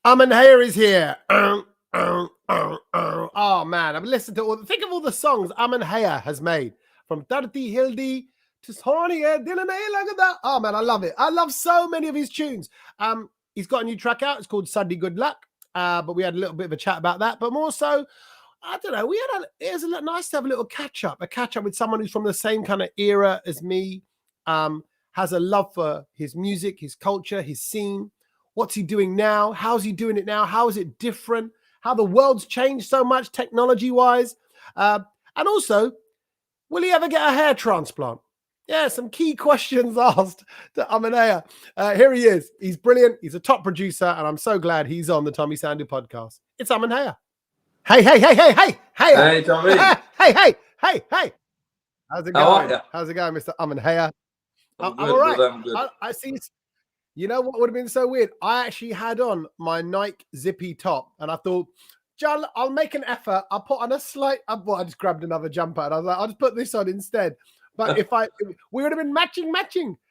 Aman Hayer is here. Oh man, I've listened to think of all the songs Aman Hayer has made, from Darti Hildi to Sony. Oh man, I love it. I love so many of his tunes. He's got a new track out. It's called Sunday Good Luck. But we had a little bit of a chat about that. But more so, I don't know. It was nice to have a little catch up with someone who's from the same kind of era as me. Has a love for his music, his culture, his scene. What's he doing now? How's he doing it now? How is it different? How the world's changed so much technology-wise. And also, will he ever get a hair transplant? Yeah, some key questions asked to Aman Hayer. Here he is. He's brilliant. He's a top producer, and I'm so glad he's on the Tommy Sandhu podcast. It's Aman Hayer. Hey. Hey, Tommy. Hey. How's it going? How's it going, Mr. Aman Hayer? I'm all right. I'm good. I see. You know what would have been so weird? I actually had on my Nike zippy top, and I thought, John, I'll make an effort. I'll put on a slight. I just grabbed another jumper, and I was like, I'll just put this on instead. But we would have been matching.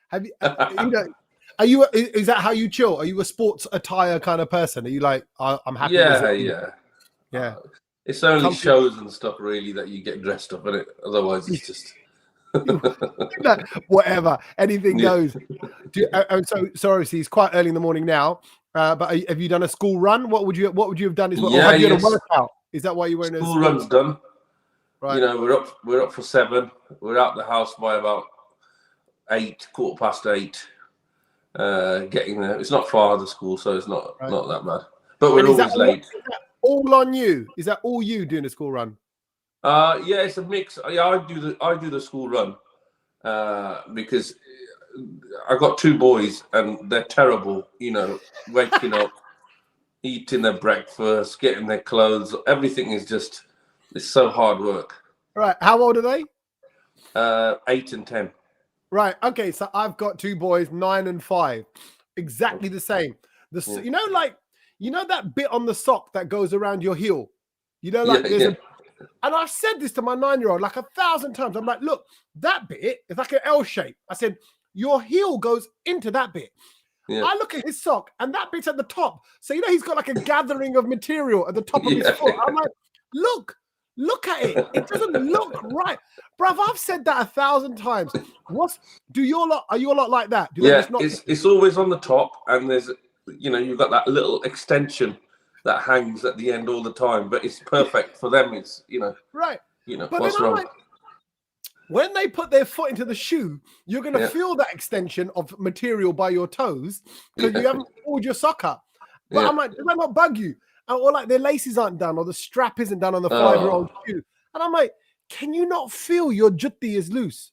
Have you? Are you? Is that how you chill? Are you a sports attire kind of person? Are you like, I'm happy? Yeah. It's only shows and stuff really that you get dressed up in it. Otherwise, it's just. Whatever, anything goes. So obviously it's quite early in the morning now, but have you done a school run? What would you have done? Have you done a workout? Is that why you went? School run's done. Right. You know, we're up for 7. We're out the house by about 8, 8:15. Getting there. It's not far the school, so it's not that bad. But we're always late. Is that all on you? Is that all you doing a school run? Yeah, it's a mix. Yeah, I do the school run because I got 2 boys and they're terrible. You know, waking up, eating their breakfast, getting their clothes. Everything is just, it's so hard work. Right. How old are they? 8 and 10. Right. Okay. So I've got 2 boys, 9 and 5. Exactly the same. You know that bit on the sock that goes around your heel. You know, like and I've said this to my 9-year-old like 1,000 times. I'm like, look, that bit is like an L shape. I said, your heel goes into that bit. Yeah. I look at his sock and that bit's at the top. So, you know, he's got like a gathering of material at the top of his foot. I'm like, look at it. It doesn't look right. Bruv, I've said that 1,000 times. Are you a lot like that? It's always on the top, and there's, you know, you've got that little extension that hangs at the end all the time, but it's perfect for them. It's, you know, right. You know, but what's wrong? Like, when they put their foot into the shoe, you're going to feel that extension of material by your toes because you haven't pulled your sock up. But I'm like, does that not bug you? Or like their laces aren't done, or the strap isn't done on the 5-year-old shoe. And I'm like, can you not feel your jutti is loose?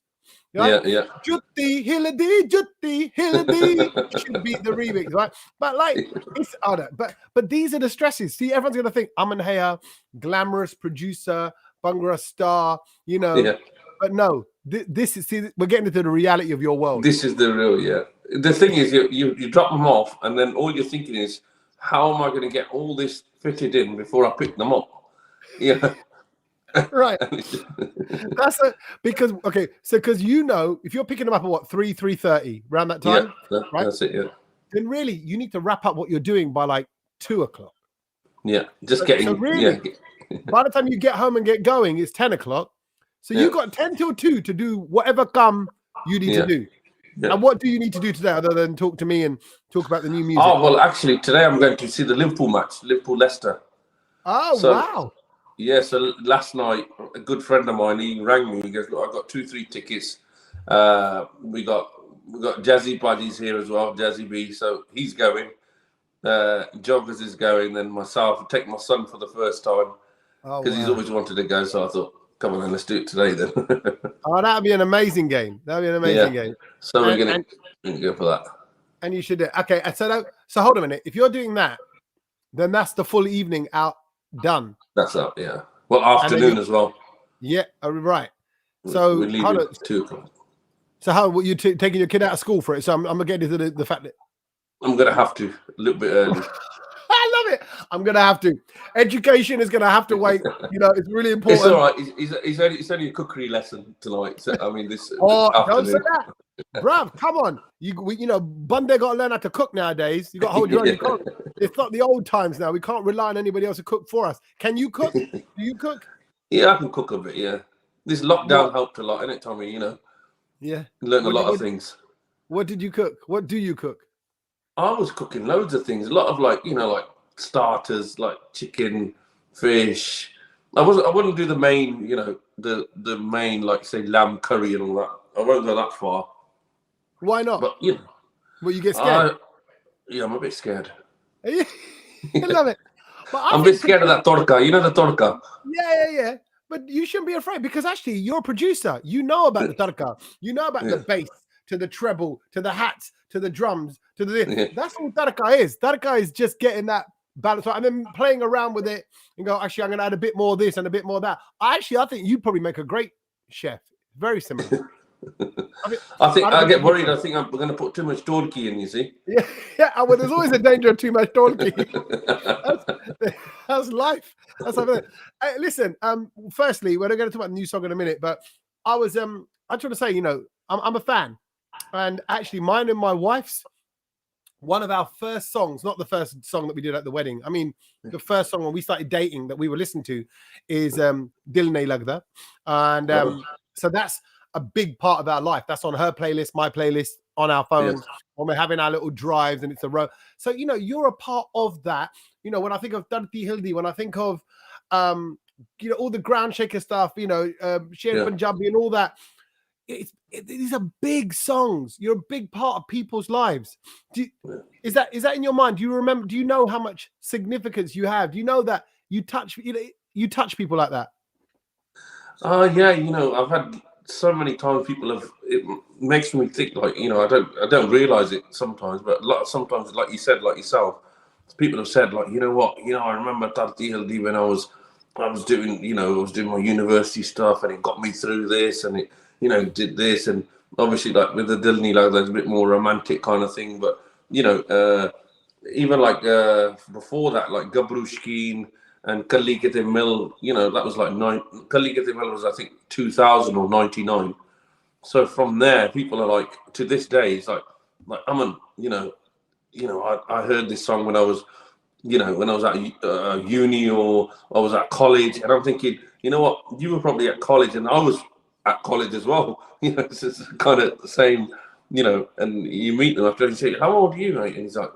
Right? Yeah. Jutti Hillady should be the remix, right? But like, it's other. But these are the stresses. See, everyone's gonna think Aman Hayer, glamorous producer, Bhangra star, you know. Yeah. But no, this is. See, we're getting into the reality of your world. This is the real. Yeah. The thing is, you drop them off, and then all you're thinking is, how am I going to get all this fitted in before I pick them up? Yeah. Right. Because you know, if you're picking them up at what, 3:30 around that time, right? That's it. Yeah. Then really, you need to wrap up what you're doing by like 2:00. Yeah, just getting. So really, by the time you get home and get going, it's 10:00. So you've got 10 till 2 to do whatever you need to do. Yeah. And what do you need to do today other than talk to me and talk about the new music? Oh well, actually, today I'm going to see the Liverpool match, Liverpool-Leicester. Oh wow. Yeah, so last night, a good friend of mine, he rang me. He goes, look, I've got 2-3 tickets. We got Jazzy Buddies here as well, Jazzy B. So he's going. Joggers is going. Then myself, I'll take my son for the first time because he's always wanted to go. So I thought, come on, then let's do it today then. Oh, that'd be an amazing game. Game. So we're going to go for that. And you should do it. Okay, so hold a minute. If you're doing that, then that's the full evening out. Done. That's up, yeah. Well, afternoon as well. Yeah, right. So we leave at 2:00. So how were you taking your kid out of school for it? So I'm gonna get into the fact that I'm gonna have to a little bit early. I love it. I'm gonna have to. Education is gonna have to wait. You know, it's really important. It's all right. It's only a cookery lesson tonight. So I mean, this. Don't say that, bruv. Come on. You know, Bunde got to learn how to cook nowadays. You got to hold your own. It's not the old times now. We can't rely on anybody else to cook for us. Can you cook? Do you cook? Yeah, I can cook a bit. Yeah, this lockdown helped a lot, innit, Tommy? You know, Yeah, learned a lot of things. What did you cook? What do you cook? I was cooking loads of things. A lot of like starters, like chicken, fish. I wouldn't do the main, the main, like say lamb curry and all that. I won't go that far. Why not? But well, you get scared. I'm a bit scared. I love it. But I'm a bit scared of that torca. You know the torca. Yeah. But you shouldn't be afraid because actually you're a producer. You know about the tarka. You know about the bass to the treble to the hats to the drums to the. That's all tarka is. Tarka is just getting that balance and then playing around with it and go. Actually, I'm going to add a bit more of this and a bit more of that. I think you'd probably make a great chef. Very similar. I get worried. I think I'm going to put too much torquey in. You see? Yeah. Well, there's always a danger of too much torquey. That's life. That's like, hey, listen. Firstly, we're going to talk about the new song in a minute, but I just want to say, I'm a fan, and actually, mine and my wife's one of our first songs, not the first song that we did at the wedding. I mean, the first song when we started dating that we were listening to is Dil Nahi Lagda, and so that's a big part of our life. That's on her playlist, my playlist, on our phones, when we're having our little drives and it's a row. So, you're a part of that. When I think of Darti Hildi, when I think of, all the Groundshaker stuff, Sher Punjabi and all that, these are big songs. You're a big part of people's lives. Is that in your mind? Do you remember? Do you know how much significance you have? Do you know that you touch people like that? Yeah. I've had so many times it makes me think like, I don't realize it sometimes, but sometimes, like you said, like yourself, people have said like, you know what, I remember Tarti Hildi when I was doing, I was doing my university stuff and it got me through this and it, did this. And obviously like with the Dil Nahi Lagda, there's a bit more romantic kind of thing, but even like before that, like Gabru Shkeen and Kalli Kite Mil, that was like Kalli Kite Mil was I think 2000 or 99. So from there, people are like, to this day, it's like Aman, I heard this song when I was, when I was at uni or I was at college, and I'm thinking, you know what, you were probably at college and I was at college as well. It's just kind of the same, and you meet them after and say, how old are you, mate? And he's like,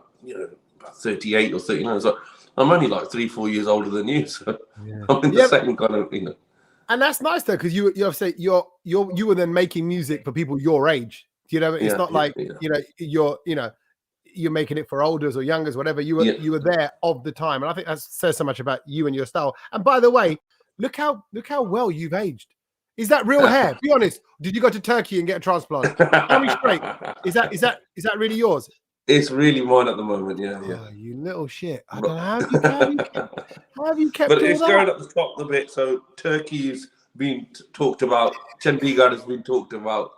about 38 or 39. It's like, I'm only like 3-4 years older than you, so I'm in the same kind of, And that's nice though, because you say you were then making music for people your age. It's not like you're making it for olders or youngers, whatever. You were there of the time, and I think that says so much about you and your style. And by the way, look how well you've aged. Is that real hair? Be honest. Did you go to Turkey and get a transplant? Tell me straight. Is that really yours? It's really mine at the moment, yeah. Oh, you little shit. I don't know how have you kept But all it's that? going up the top a bit. So Turkey's been talked about. Chandigarh has been talked about.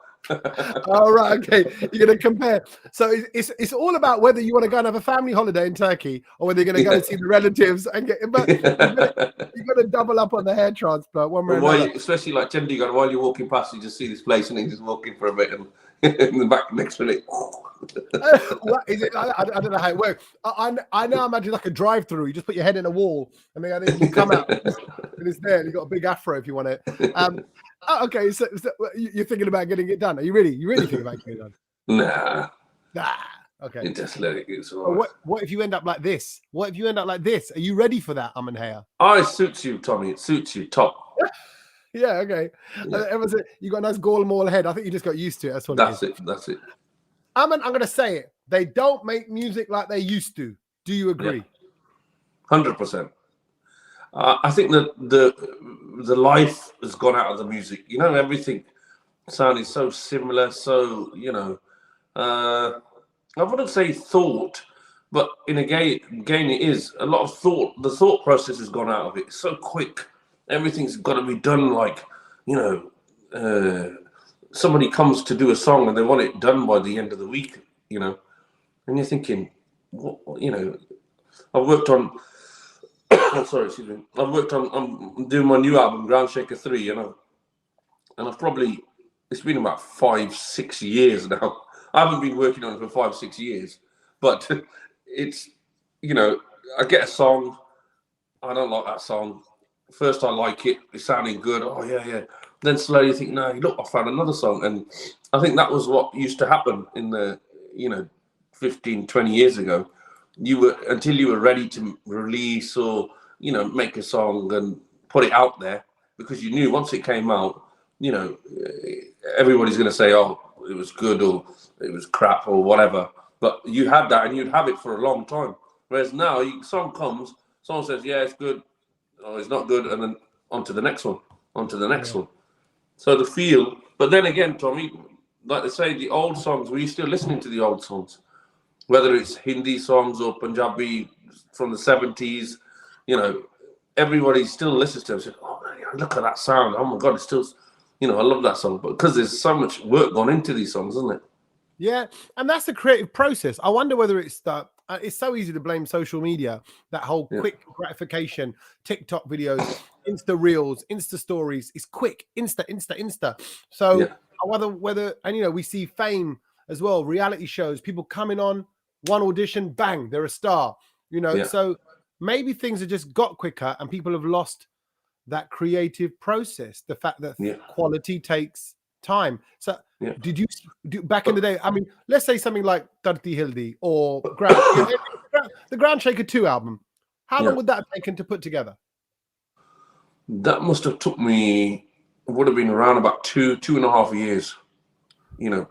All right, okay. You're going to compare. So it's all about whether you want to go and have a family holiday in Turkey or whether you're going to go and see the relatives and get. But you've got to double up on the hair transplant one way or another. Especially like Chandigarh, while you're walking past, you just see this place and you're just walking for a bit and in the back next to it. What is it? I don't know how it works. I now imagine like a drive-through. You just put your head in a wall and then you come out and it's there. And you've got a big afro if you want it. Okay, so you're thinking about getting it done. Are you really thinking about getting it done? Nah. Okay. Just let it go. What if you end up like this? What if you end up like this? Are you ready for that, Aman Hayer? Oh, it suits you, Tommy. It suits you, top. Yeah, okay. Yeah. You got a nice gall maul head. I think you just got used to it. That's it. Aman, I'm going to say it. They don't make music like they used to. Do you agree? 100%. I think that the life has gone out of the music. Everything sounding so similar. So, I wouldn't say thought, but again, it is a lot of thought. The thought process has gone out of it. It's so quick. Everything's got to be done like, somebody comes to do a song and they want it done by the end of the week, and you're thinking, I've worked on, sorry, excuse me. I'm doing my new album, Groundshaker 3, and I've probably, it's been about 5-6 years now. I haven't been working on it for 5-6 years, but it's, I get a song, I don't like that song. First, I like it, it's sounding good. Oh, yeah. Then slowly you think, no, look, I found another song. And I think that was what used to happen in the, 15, 20 years ago. Until you were ready to release or, make a song and put it out there, because you knew once it came out, everybody's going to say, oh, it was good or it was crap or whatever. But you had that and you'd have it for a long time. Whereas now, song comes, someone says, yeah, it's good, or it's not good, and then on to the next one, one. So the feel, but then again, Tommy, like they say, the old songs, we're still listening to the old songs, whether it's Hindi songs or Punjabi from the 70s, everybody still listens to them and says, oh, man, look at that sound. Oh my God, it's still, I love that song. But because there's so much work gone into these songs, isn't it? Yeah, and that's the creative process. I wonder whether it's that it's so easy to blame social media, that whole quick gratification, TikTok videos, Insta Reels, Insta Stories. It's quick, Insta. So I wonder whether, and we see fame as well, reality shows, people coming on, one audition, bang, they're a star. So maybe things have just got quicker and people have lost that creative process. The fact that quality takes time. So did you do back in the day? I mean, let's say something like Tarti Hildi or the Groundshaker 2 album. How long would that have taken to put together? That must have took me, would have been around about 2.5 years,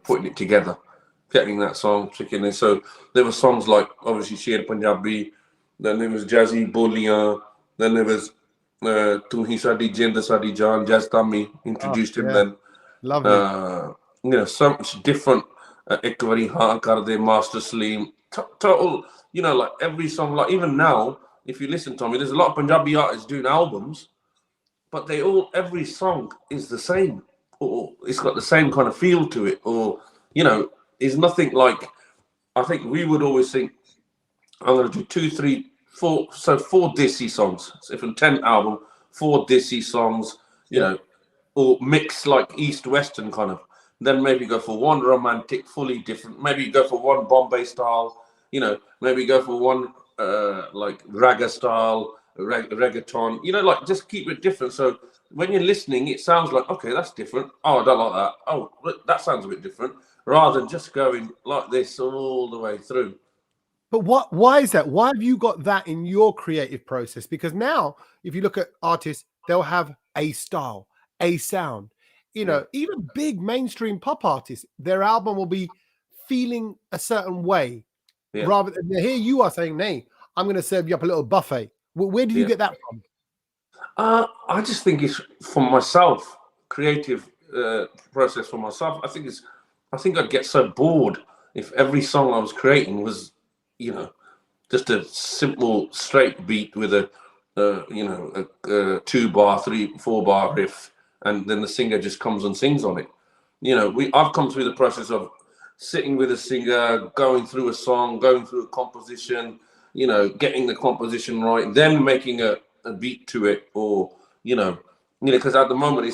putting it together, getting that song in. So there were songs like, obviously, Sher Punjabi, then there was Jazzy Boliyan, then there was Tu Hi Sadi Jind Sadi Jaan, Jazz Tommy introduced him then. Lovely. So much different. Ek Vari Haan Kar De, Master Sleem, total, like every song, like even now, if you listen to me, there's a lot of Punjabi artists doing albums, but every song is the same, or it's got the same kind of feel to it, or, it's nothing like, I think we would always think, I'm going to do 2, 3, 4, so 4 Desi songs. So if a 10 album, 4 Desi songs, or mix like East-Western kind of. Then maybe go for one romantic, fully different. Maybe go for one Bombay style, maybe go for one like ragga style, reggaeton, like just keep it different. So when you're listening, it sounds like, okay, that's different. Oh, I don't like that. Oh, that sounds a bit different. Rather than just going like this all the way through. But why is that? Why have you got that in your creative process? Because now, if you look at artists, they'll have a style, a sound. Even big mainstream pop artists, their album will be feeling a certain way. Rather than here you are saying, "Nay, I'm going to serve you up a little buffet." Where did you get that from? I just think it's for myself, creative process for myself. I think I'd get so bored if every song I was creating was, just a simple straight beat with a 2-bar, 3-4 bar riff, and then the singer just comes and sings on it. I've come through the process of sitting with a singer, going through a song, going through a composition, getting the composition right, then making a beat to it, or because at the moment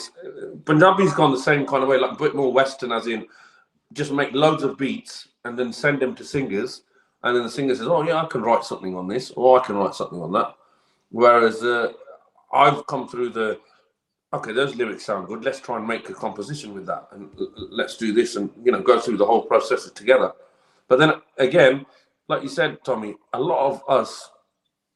Punjabi's gone the same kind of way, like a bit more Western, as in just make loads of beats and then send them to singers, and then the singer says, oh yeah, I can write something on this, or I can write something on that. Whereas I've come through okay, those lyrics sound good, let's try and make a composition with that, and let's do this, and go through the whole process together. But then again, like you said, Tommy, a lot of us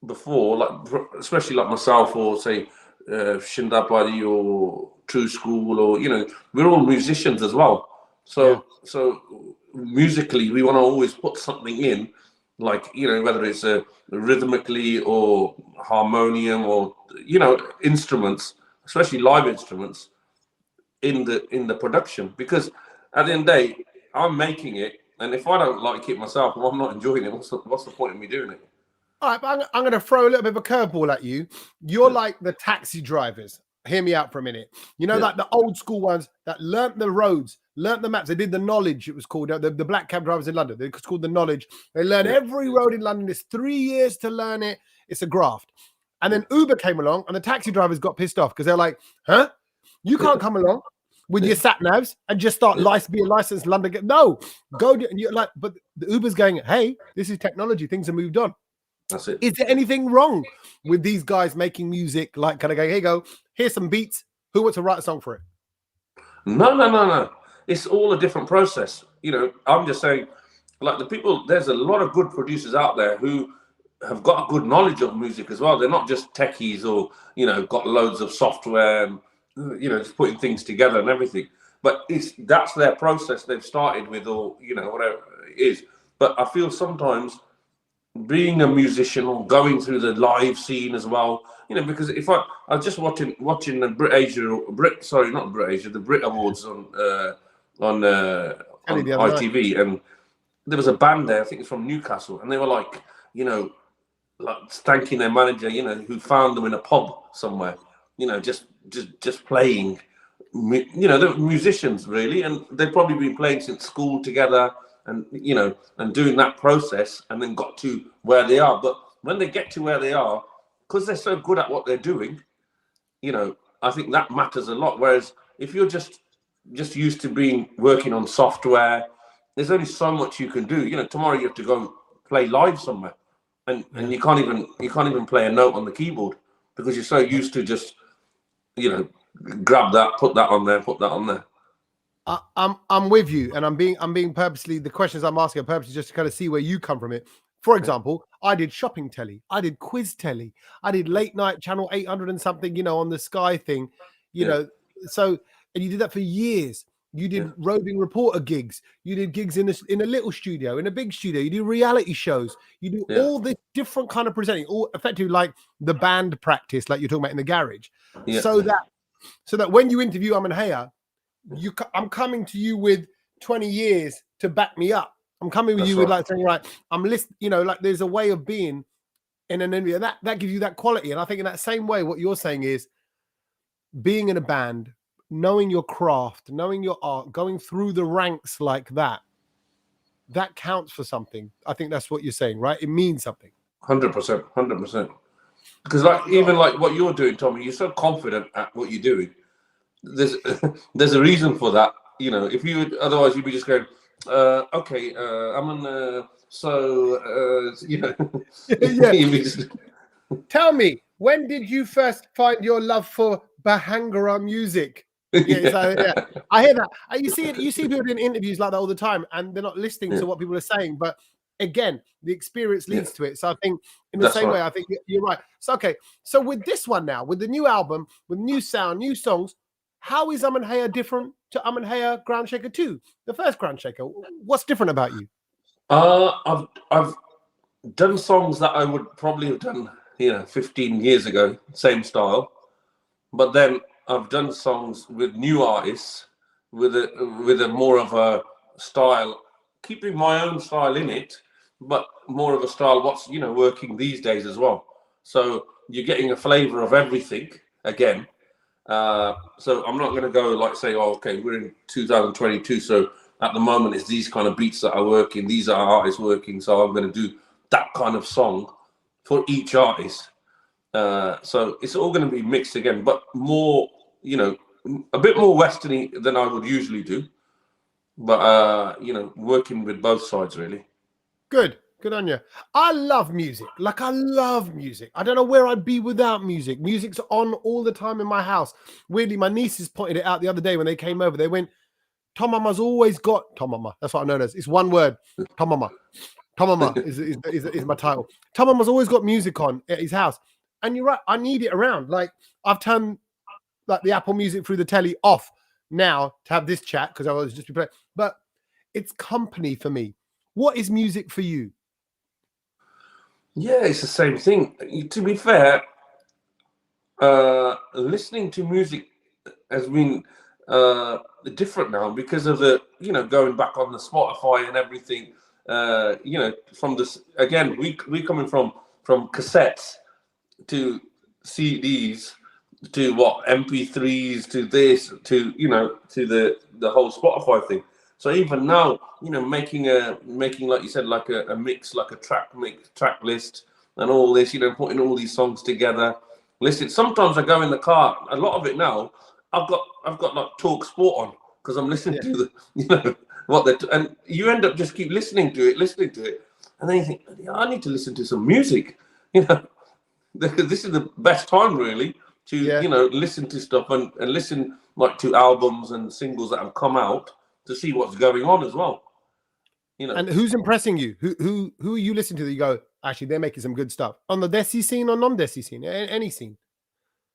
before, like especially like myself, or say Shindapadi or True School, or we're all musicians as well. So musically, we want to always put something in, like whether it's rhythmically or harmonium or instruments, especially live instruments, in the production, because at the end of the day, I'm making it, and if I don't like it myself, or I'm not enjoying it, what's the point of me doing it? All right, but I'm going to throw a little bit of a curveball at you. You're like the taxi drivers. Hear me out for a minute. Like the old school ones that learnt the roads, learnt the maps. They did the knowledge, it was called. The black cab drivers in London, it's called the knowledge. They learn every road in London. It's 3 years to learn it. It's a graft. And then Uber came along, and the taxi drivers got pissed off because they're like, huh? You can't come along with your sat navs and just start be a licensed London. No, go. And you're like, but the Uber's going, hey, this is technology. Things have moved on. That's it. Is there anything wrong with these guys making music? Like, kind of go, here you go, here's some beats. Who wants to write a song for it? No. It's all a different process. I'm just saying, like the people, there's a lot of good producers out there who have got a good knowledge of music as well. They're not just techies or, got loads of software and, just putting things together and everything. But that's their process they've started with, or, whatever it is. But I feel sometimes being a musician or going through the live scene as well, because if I was just watching the the Brit Awards on ITV, and there was a band there, I think it's from Newcastle, and they were like thanking their manager, who found them in a pub somewhere, just playing. They're musicians really, and they've probably been playing since school together, and and doing that process, and then got to where they are. But when they get to where they are, because they're so good at what they're doing, I think that matters a lot. Whereas if you're just used to working on software, there's only so much you can do. Tomorrow you have to go play live somewhere, and you can't even play a note on the keyboard because you're so used to just grab that, put that on there. I'm with you, and I'm being purposely, the questions I'm asking are purposely just to kind of see where you come from it. For example, I did shopping telly, I did quiz telly, I did late night channel 800 and something, on the Sky thing, so, and you did that for years. You did roving reporter gigs, you did gigs in a little studio, in a big studio, you do reality shows, you do all this different kind of presenting, all effectively like the band practice, like you're talking about in the garage. So that when you interview Aman Hayer, I'm coming to you with 20 years to back me up. I'm coming with with like saying, right, I'm listening, like there's a way of being in an interview, and that gives you that quality. And I think in that same way, what you're saying is being in a band, knowing your craft, knowing your art, going through the ranks like that counts for something. I think that's what you're saying, right? It means something. 100%. Because even like what you're doing, Tommy, you're so confident at what you're doing. There's a reason for that. If you would, otherwise you'd be just going, okay, I'm Tell me, when did you first find your love for Bahangara music? I hear that. You see people in interviews like that all the time, and they're not listening to what people are saying. But again, the experience leads to it. So I think in the same way, I think you're right. So okay, so with this one now, with the new album, with new sound, new songs, how is Aman Hayer different to Aman Hayer Groundshaker 2, the first Groundshaker? What's different about you? I've done songs that I would probably have done 15 years ago, same style, but then I've done songs with new artists with a more of a style, keeping my own style in it, but more of a style what's working these days as well. So you're getting a flavor of everything again. So I'm not going to go like say, oh, okay, we're in 2022, so at the moment it's these kind of beats that are working, these are artists working, so I'm going to do that kind of song for each artist. So it's all going to be mixed again, but more, a bit more westerny than I would usually do, but working with both sides really. Good on you. I love music. I love music. I don't know where I'd be without music. Music's on all the time in my house. Weirdly, my nieces pointed it out the other day when they came over. They went, Tom Mama's always got Tom Mama. That's what I'm known as. It's one word. Tom Mama. Tom Mama is my title. Tom Mama's always got music on at his house. And you're right. I need it around. Like I've turned the Apple Music through the telly off now to have this chat because I was just be playing. But it's company for me. What is music for you? Yeah, it's the same thing. To be fair, listening to music has been different now because of the, going back on the Spotify and everything. From this again, we coming from cassettes to CDs to MP3s to this to to the whole Spotify thing. So even now, making like you said, like a mix, like a track list and all this, putting all these songs together. Listen, sometimes I go in the car. A lot of it now, I've got like Talk Sport on because I'm listening to the, and you end up just keep listening to it, and then you think, I need to listen to some music. you know, this is the best time really to, Yeah. you know, listen to stuff and listen like to albums and singles that have come out to see what's going on as well. You know. And who's impressing you? Who are you listening to that you go, actually, they're making some good stuff on the Desi scene or non-Desi scene, any scene?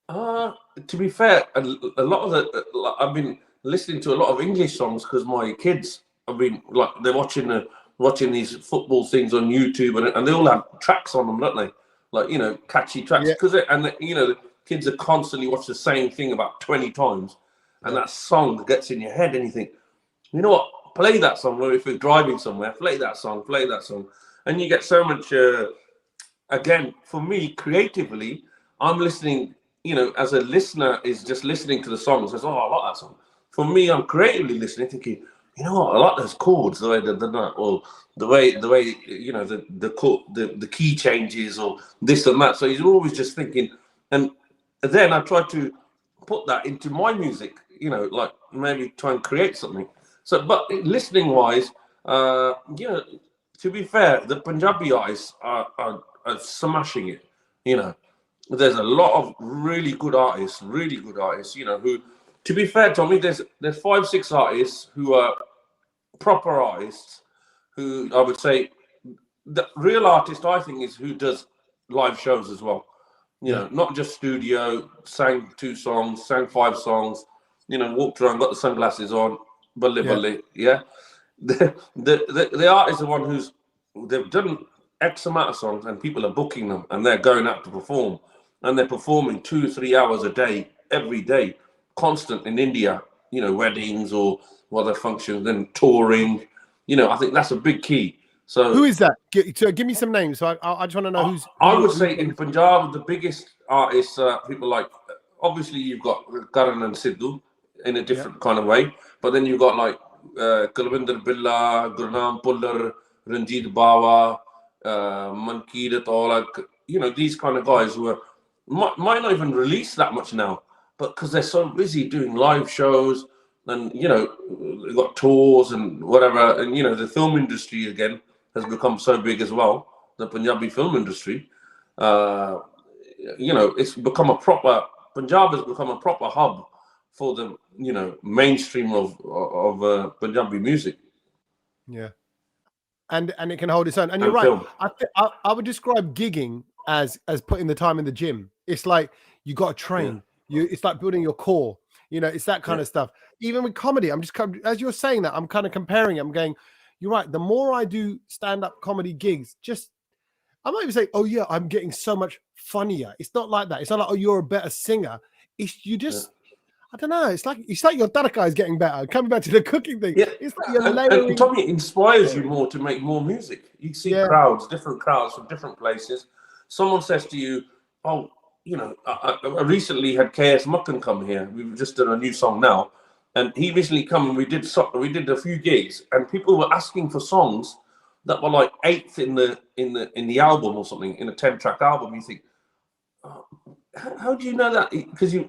To be fair, a lot of the I've been listening to a lot of English songs because my kids have been like they're watching these football things on YouTube and they all have tracks on them, don't they? Like, you know, catchy tracks because you know, the kids are constantly watch the same thing about 20 times, and that song gets in your head, and you think, you know what? Play that song. Or if you're driving somewhere, play that song, and you get so much. Again, for me, creatively, I'm listening. You know, as a listener, is just listening to the song and says, "Oh, I like that song." For me, I'm creatively listening, thinking, you know what? I like those chords, the way they're done, or the way you know the key changes, or this and that. So you're always just thinking, and then I try to put that into my music. You know, like maybe try and create something. So, but listening wise, you know, to be fair, the Punjabi artists are smashing it. You know, there's a lot of really good artists. You know, who, to be fair, Tommy, there's 5-6 artists who are proper artists. Who I would say, the real artist, I think, is who does live shows as well. You know, not just studio, sang 2 songs, sang 5 songs. You know, walked around, got the sunglasses on. The artist is the one they've done X amount of songs and people are booking them and they're going out to perform and they're performing 2-3 hours a day, every day, constant in India, you know, weddings or other functions, then touring. You know, I think that's a big key. So who is that? Give me some names. So I just want to know who's. I would say in Punjab, the biggest artists, people like, obviously you've got Karan and Sidhu in a different kind of way. But then you've got like Kulwinder Billa, Gurnam Pullar, Ranjit Bawa, Mankeer Tolak, you know, these kind of guys who might not even release that much now, but because they're so busy doing live shows and, you know, they've got tours and whatever. And, you know, the film industry again has become so big as well, the Punjabi film industry. You know, it's become Punjab has become a proper hub for the, you know, mainstream of Punjabi music. Yeah, and it can hold its own. And you're right. I would describe gigging as putting the time in the gym. It's like you got to train. It's like building your core. You know, it's that kind of stuff. Even with comedy, I'm just as you're saying that, I'm kind of comparing it. I'm going, you're right. The more I do stand-up comedy gigs, I might even say, oh yeah, I'm getting so much funnier. It's not like that. It's not like, oh, you're a better singer. It's you just. I don't know. It's like your tarka is getting better. Coming back to the cooking thing. Yeah. It's like you're layering. And Tommy, it inspires you more to make more music. You see different crowds from different places. Someone says to you, oh, you know, I recently had KS Mukkan come here. We've just done a new song now. And he recently come and we did a few gigs and people were asking for songs that were like 8th in the album or something, in a 10-track album. You think, oh, how do you know that? Because you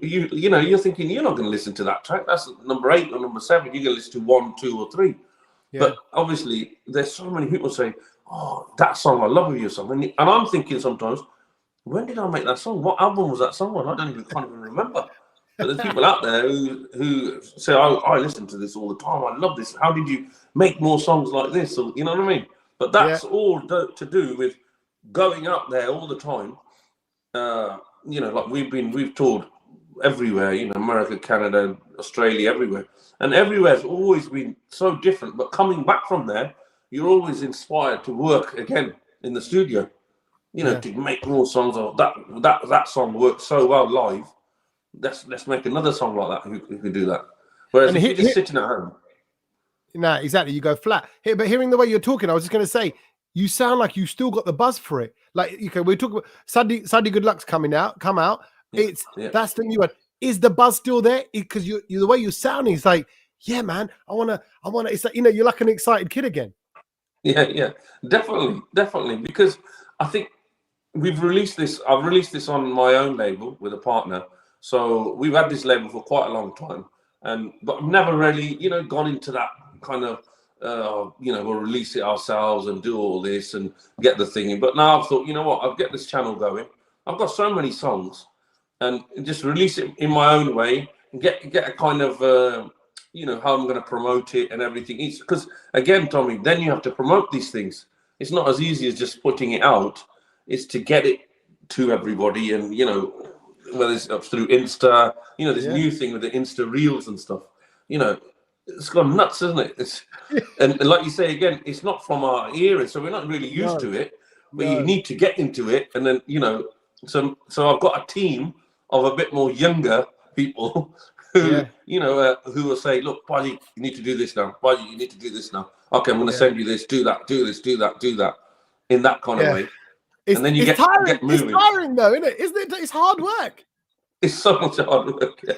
know, you're thinking you're not going to listen to that track. That's number 8 or number 7. You're going to listen to 1, 2, or 3. Yeah. But obviously, there's so many people saying, "Oh, that song, I love your song," and I'm thinking sometimes, when did I make that song? What album was that song on? I can't even remember. But there's people out there who say, I listen to this all the time. I love this. How did you make more songs like this? Or, you know what I mean? But that's all to do with going up there all the time. You know, like we've toured everywhere, you know, America, Canada, Australia, everywhere. And everywhere's always been so different. But coming back from there, you're always inspired to work again in the studio, you know, to make more songs. Or that song worked so well live. Let's make another song like that who could do that. Whereas if you're just sitting at home. No, exactly. You go flat. But hearing the way you're talking, I was just going to say, you sound like you still got the buzz for it. Like, okay, we're talking about Sadie Good Luck's come out. That's the new one. Is the buzz still there? Because you the way you're sounding is like, yeah, man, I wanna. It's like, you know, you're like an excited kid again. Yeah, definitely. Because I think I've released this on my own label with a partner. So we've had this label for quite a long time, but I've never really, you know, gone into that kind of we'll release it ourselves and do all this and get the thing in. But now I've thought, you know what, I'll get this channel going. I've got so many songs, and just release it in my own way and get a kind of, how I'm going to promote it and everything. It's because, again, Tommy, then you have to promote these things. It's not as easy as just putting it out. It's to get it to everybody, and, whether it's up through Insta, this new thing with the Insta Reels and stuff, it's gone nuts, isn't it? And like you say, again, it's not from our era, so we're not really used to it, but you need to get into it. And then, so I've got a team of a bit more younger people who, who will say, look, Baji, you need to do this now. Baji, you need to do this now. Okay, I'm going to send you this, do that, do this, do that, do that, in that kind of way. And then you get moving. It's tiring though, isn't it? Isn't it? It's hard work. It's so much hard work. Yeah.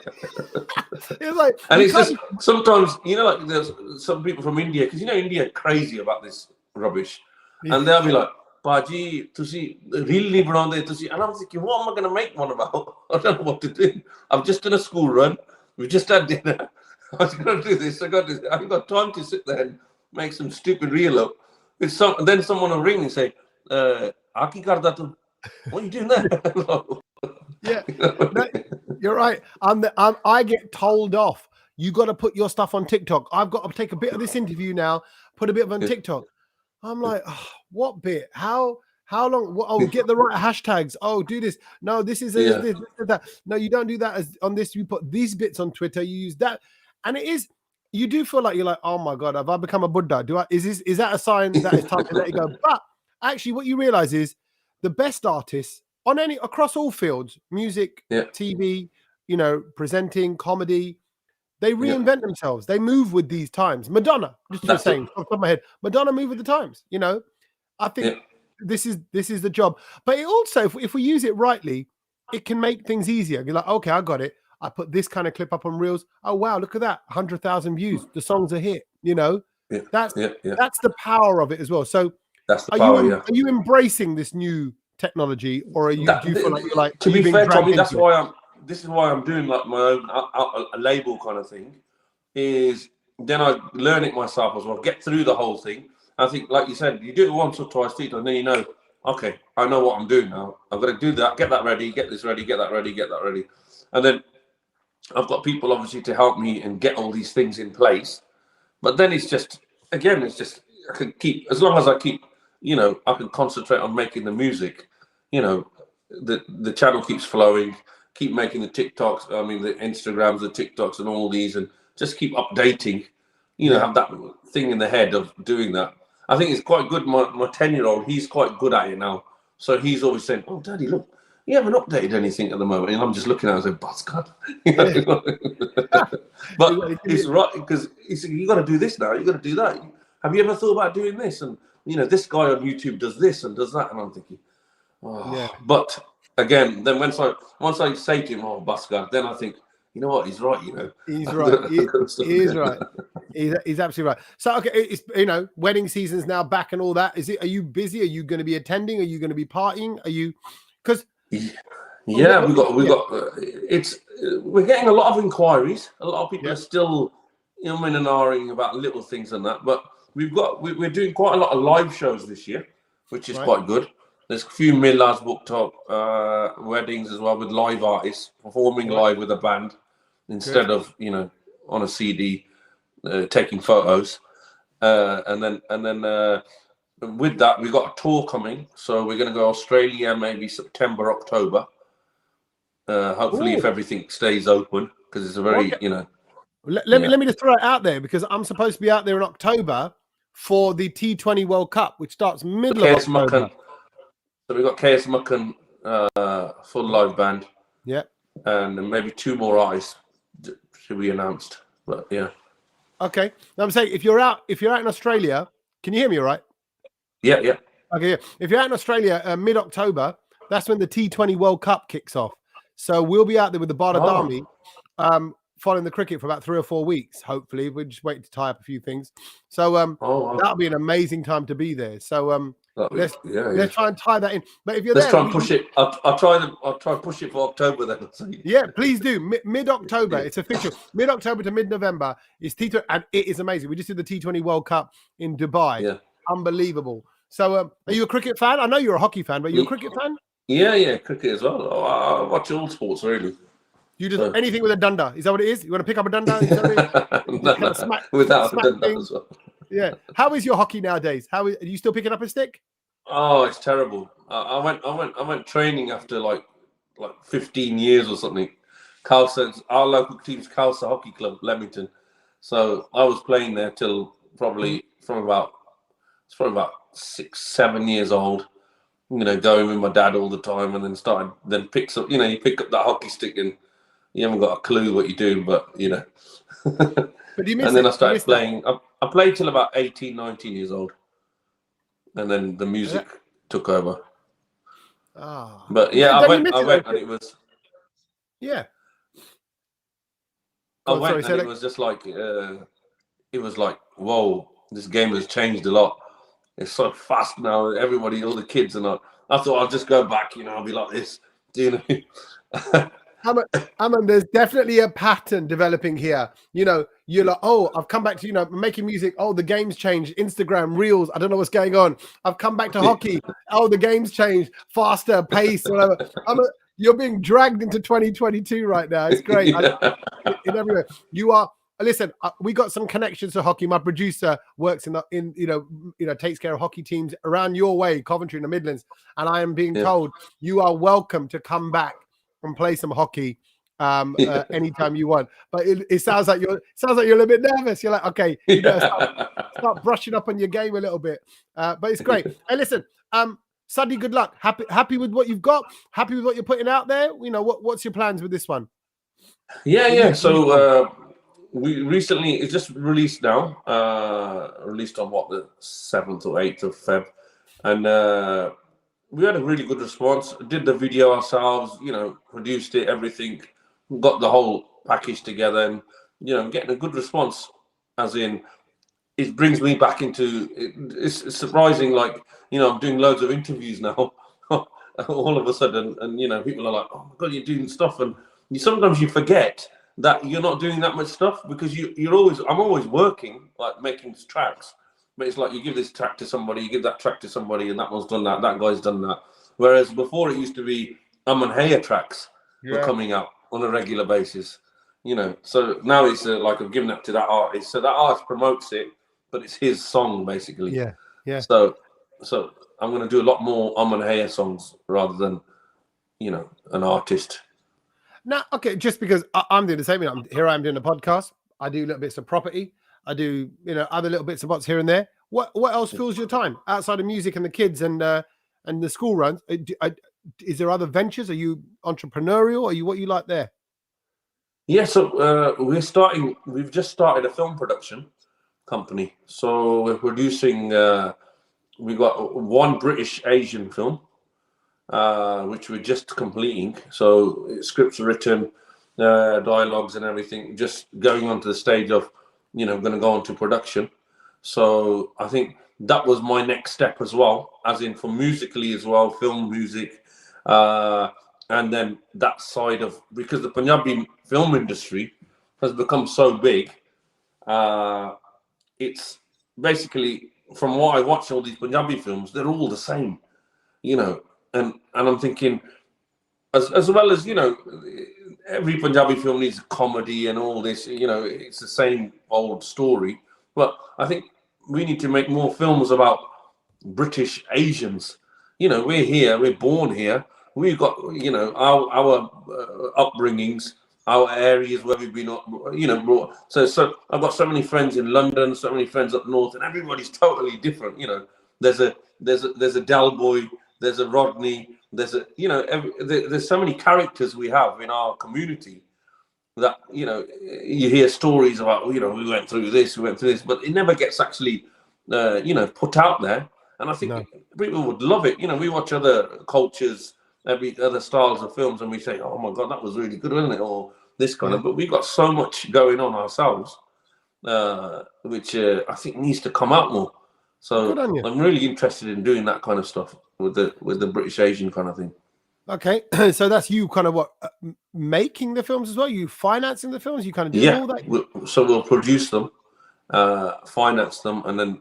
It's like, and it's just sometimes, like there's some people from India, because India are crazy about this rubbish, and they'll be like, Baji, tusi reel nahi banande tusi, and I'm thinking, what am I going to make one about? I don't know what to do. I've just done a school run. We've just had dinner. I was going to do this. I haven't got time to sit there and make some stupid reel up. And then someone will ring and say, Aki karda tu? What are you doing there? Yeah, no, you're right. I get told off. You got to put your stuff on TikTok. I've got to take a bit of this interview now, put a bit of it on TikTok. I'm like, what bit? How long? Oh, get the right hashtags. Oh, do this. No, this is this, that. No, you don't do that as on this. You put these bits on Twitter. You use that, and it is. You do feel like you're like, oh my God, have I become a Buddha? Is that a sign that it's time to let it go? But actually, what you realize is the best artists across all fields, music, TV, presenting, comedy, they reinvent themselves. They move with these times. Madonna, just saying off the top of my head, Madonna moved with the times. I think this is the job. But it also, if we use it rightly, it can make things easier. You're like, okay, I got it. I put this kind of clip up on Reels. Oh wow, look at that, 100,000 views. The song's a hit. That's the power of it as well. So that's the power. Are you embracing this new technology, or do you feel like you're like? To be fair, Tommy, this is why I'm doing like my own a label kind of thing. Is then I learn it myself as well. Get through the whole thing. I think, like you said, you do it once or twice, and then okay, I know what I'm doing now. I've got to do that, get that ready, get this ready, get that ready, get that ready, and then I've got people obviously to help me and get all these things in place. But then it's just I can keep, as long as I keep, I can concentrate on making the music. The channel keeps flowing, keep making the TikToks, the Instagrams, the TikToks and all these, and just keep updating, have that thing in the head of doing that. I think it's quite good. My 10-year-old, he's quite good at it now. So he's always saying, oh, Daddy, look, you haven't updated anything at the moment. And I'm just looking at it and saying, bastard. But it's right, because you got to do this now. You got to do that. Have you ever thought about doing this? And, this guy on YouTube does this and does that. And I'm thinking, But again, then once I say to him, oh, bastard, then I think, you know what, he's right, He's right. He is right. He's absolutely right. So, okay, it's, wedding season's now back and all that. Are you busy? Are you going to be attending? Are you going to be partying? Are you, because... Yeah, we're getting a lot of inquiries. A lot of people are still, in and ahhing about little things and that, but we're doing quite a lot of live shows this year, which is quite good. There's a few millas booked up, weddings as well, with live artists performing live with a band instead of on a CD taking photos, and then with that we've got a tour coming, so we're going to go Australia maybe September, October. Hopefully, if everything stays open, because it's a very Let me just throw it out there, because I'm supposed to be out there in October for the T20 World Cup, which starts middle of October. So we've got KS Muckan, full live band. Yeah. And maybe 2 more artists should be announced. But yeah. Okay. Now I'm saying, if you're out in Australia, can you hear me all right? Yeah. Okay, yeah. If you're out in Australia mid-October, that's when the T20 World Cup kicks off. So we'll be out there with the Baradami, following the cricket for about 3 or 4 weeks, hopefully. We're just waiting to tie up a few things. So that'll be an amazing time to be there. So Let's Yeah. try and tie that in. But if you're Let's there, try and push it. I'll try and push it for October then. yeah, please do. Mid-October, Yeah. it's official. Mid-October to mid-November is T20, and it is amazing. We just did the T20 World Cup in Dubai. Yeah. Unbelievable. So, are you a cricket fan? I know you're a hockey fan, but are you a cricket fan? Yeah, cricket as well. I watch all sports really. You just anything with a dunda? Is that what it is? You want to pick up a dunda? Is that what it is? No, without a dunda as well. Yeah. How is your hockey nowadays? Are you still picking up a stick? Oh, it's terrible. I went training after like 15 years or something. Our local team's Khalsa Hockey Club, Leamington. So I was playing there till probably about 6-7 years old. Going with my dad all the time, and then picks up. You pick up that hockey stick and you haven't got a clue what you're doing, but But you miss and then it. I started playing. I played till about 18, 19 years old, and then the music took over. But yeah, I went, and it was. Yeah. I went, and it was just like it was like, whoa, this game has changed a lot. It's so fast now. Everybody, all the kids, and I thought I'll just go back. I'll be like this. Do you know? Aman, there's definitely a pattern developing here. You're like, oh, I've come back to, making music. Oh, the game's changed. Instagram, Reels. I don't know what's going on. I've come back to hockey. Oh, the game's changed. Faster, pace, whatever. You're being dragged into 2022 right now. It's great. Yeah. In everywhere. You are. Listen, we got some connections to hockey. My producer works takes care of hockey teams around your way, Coventry and the Midlands. And I am being told you are welcome to come back and play some hockey anytime you want. But it sounds like you're a little bit nervous. You're like, okay, you gotta start brushing up on your game a little bit. But it's great. Hey, listen, Suddy, good luck. Happy with what you've got. Happy with what you're putting out there. What's your plans with this one? Yeah. So it's just released now. Released on the 7th or 8th of Feb, and we had a really good response. Did the video ourselves, produced it, everything, got the whole package together, and getting a good response. As in, it brings me back into. It's surprising. Like I'm doing loads of interviews now, all of a sudden, and people are like, "Oh my God, you're doing stuff," and sometimes you forget that you're not doing that much stuff because I'm always working, like making tracks. But it's like you give this track to somebody, you give that track to somebody, and that one's done that guy's done that. Whereas before it used to be Aman Hayer tracks were coming out on a regular basis, So now it's like I've given that to that artist, so that artist promotes it, but it's his song basically. Yeah. So I'm going to do a lot more Aman Hayer songs rather than, an artist. Now, okay, just because I'm doing the same thing. Here I am doing a podcast. I do little bits of property. I do, other little bits and bobs here and there. What else fills your time outside of music and the kids and the school runs? Is there other ventures? Are you entrepreneurial? Are you what you like there? Yeah, so we've just started a film production company. So we're producing, we got one British Asian film, which we're just completing. So scripts are written, dialogues and everything, just going on to the stage of, going to go on to production. So I think that was my next step as well, as in for musically as well, film music. And then that side of, because the Punjabi film industry has become so big, it's basically, from what I watch all these Punjabi films, they're all the same, and I'm thinking, as well as, every Punjabi film needs comedy and all this, it's the same old story. But I think we need to make more films about British Asians. We're here, we're born here. We've got, our upbringings, our areas where we've been, brought. So I've got so many friends in London, so many friends up north, and everybody's totally different. There's a Del Boy, there's a Rodney, there's there's so many characters we have in our community that, you hear stories about, we went through this, but it never gets actually, put out there. And I think people would love it. We watch other cultures, every other styles of films, and we say, oh my God, that was really good, wasn't it? Or this kind of, but we've got so much going on ourselves, which I think needs to come out more. So Good on you. I'm really interested in doing that kind of stuff with the British Asian kind of thing. Okay, so that's you kind of making the films as well? You financing the films? You kind of doing all that? So we'll produce them, finance them, and then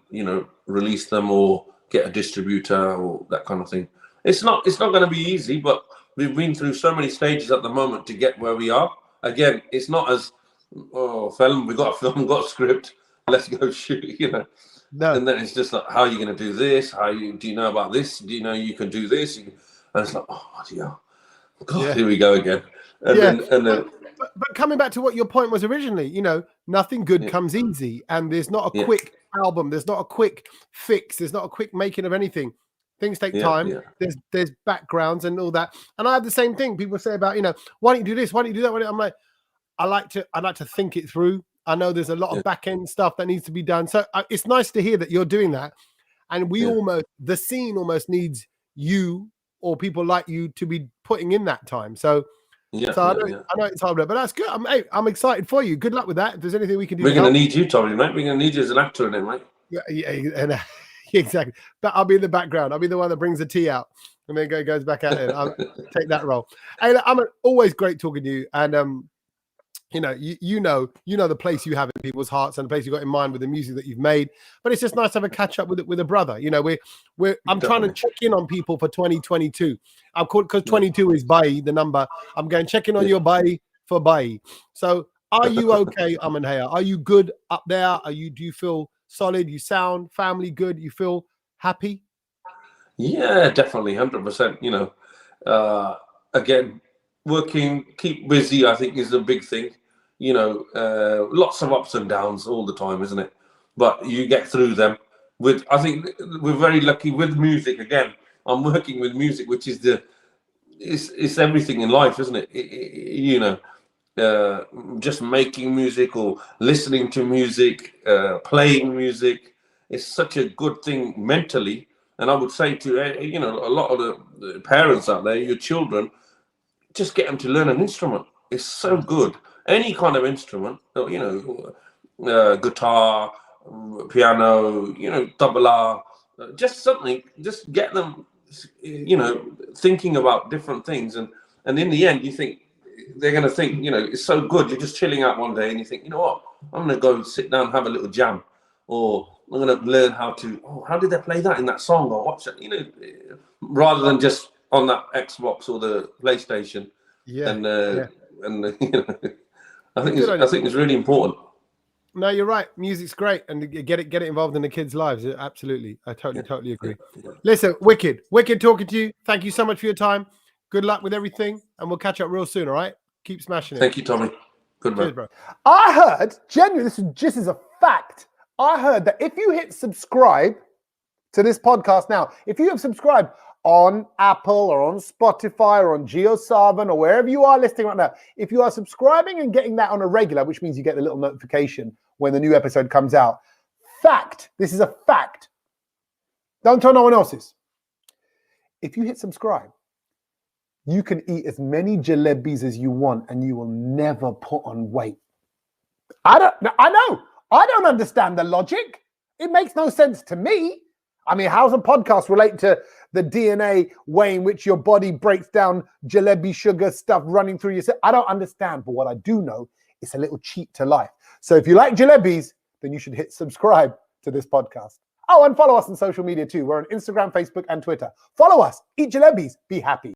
release them or get a distributor or that kind of thing. It's not going to be easy, but we've been through so many stages at the moment to get where we are. Again, it's not as film. We got a film, got a script. Let's go shoot. No. And then it's just like, how are you going to do this? Do you know about this? Do you know you can do this? And it's like, oh dear, God, here we go again. And then but coming back to what your point was originally, nothing good comes easy, and there's not a quick album. There's not a quick fix. There's not a quick making of anything. Things take time. Yeah. There's backgrounds and all that. And I have the same thing. People say about, why don't you do this? Why don't you do that? I'm like, I like to think it through. I know there's a lot of back end stuff that needs to be done. So it's nice to hear that you're doing that. And the scene almost needs you or people like you to be putting in that time. So, I know it's hard, but that's good. I'm excited for you. Good luck with that. If there's anything we can do, we're going to need you, Tommy, mate. We're going to need you as an actor in it, mate. Yeah, exactly. But I'll be in the background. I'll be the one that brings the tea out and then goes back out there. I'll take that role. Hey, I'm always great talking to you, and you know the place you have in people's hearts and the place you got in mind with the music that you've made. But it's just nice to have a catch up with a brother. I'm trying to check in on people for 2022. I'm called because 22 is Bai, the number. I'm going checking on your Bai for Bai. So are you okay, Aman Hayer? Are you good up there? Do you feel solid? You sound family good? You feel happy? Yeah, definitely, 100%. Again, working, keep busy, I think is a big thing. Lots of ups and downs all the time, isn't it? But you get through them. I think we're very lucky with music. Again, I'm working with music, which is it's everything in life, isn't it? Just making music or listening to music, playing music is such a good thing mentally. And I would say to a lot of the parents out there, your children, just get them to learn an instrument. It's so good. Any kind of instrument, guitar, piano, tabla, just something. Just get them, thinking about different things. And in the end, you think they're going to think, it's so good. You're just chilling out one day and you think, you know what? I'm going to go sit down and have a little jam, or I'm going to learn how did they play that in that song, or watch it, rather than just on that Xbox or the PlayStation. I think it's really important. No, you're right. Music's great, and get it involved in the kids' lives. Absolutely, I totally agree. Listen, wicked talking to you. Thank you so much for your time. Good luck with everything, and we'll catch up real soon. All right, keep smashing it. Thank you, Tommy. Good man. Cheers, bro. I heard, genuinely, this is just as a fact. I heard that if you hit subscribe to this podcast now, if you have subscribed on Apple or on Spotify or on JioSaavn or wherever you are listening right now, if you are subscribing and getting that on a regular, which means you get the little notification when the new episode comes out. Fact. This is a fact. Don't tell no one else's. If you hit subscribe, you can eat as many jalebis as you want and you will never put on weight. I know. I don't understand the logic. It makes no sense to me. I mean, how's a podcast relate to the DNA way in which your body breaks down jalebi sugar stuff running through your... I don't understand, but what I do know, it's a little cheat to life. So if you like jalebis, then you should hit subscribe to this podcast. Oh, and follow us on social media too. We're on Instagram, Facebook, and Twitter. Follow us, eat jalebis, be happy.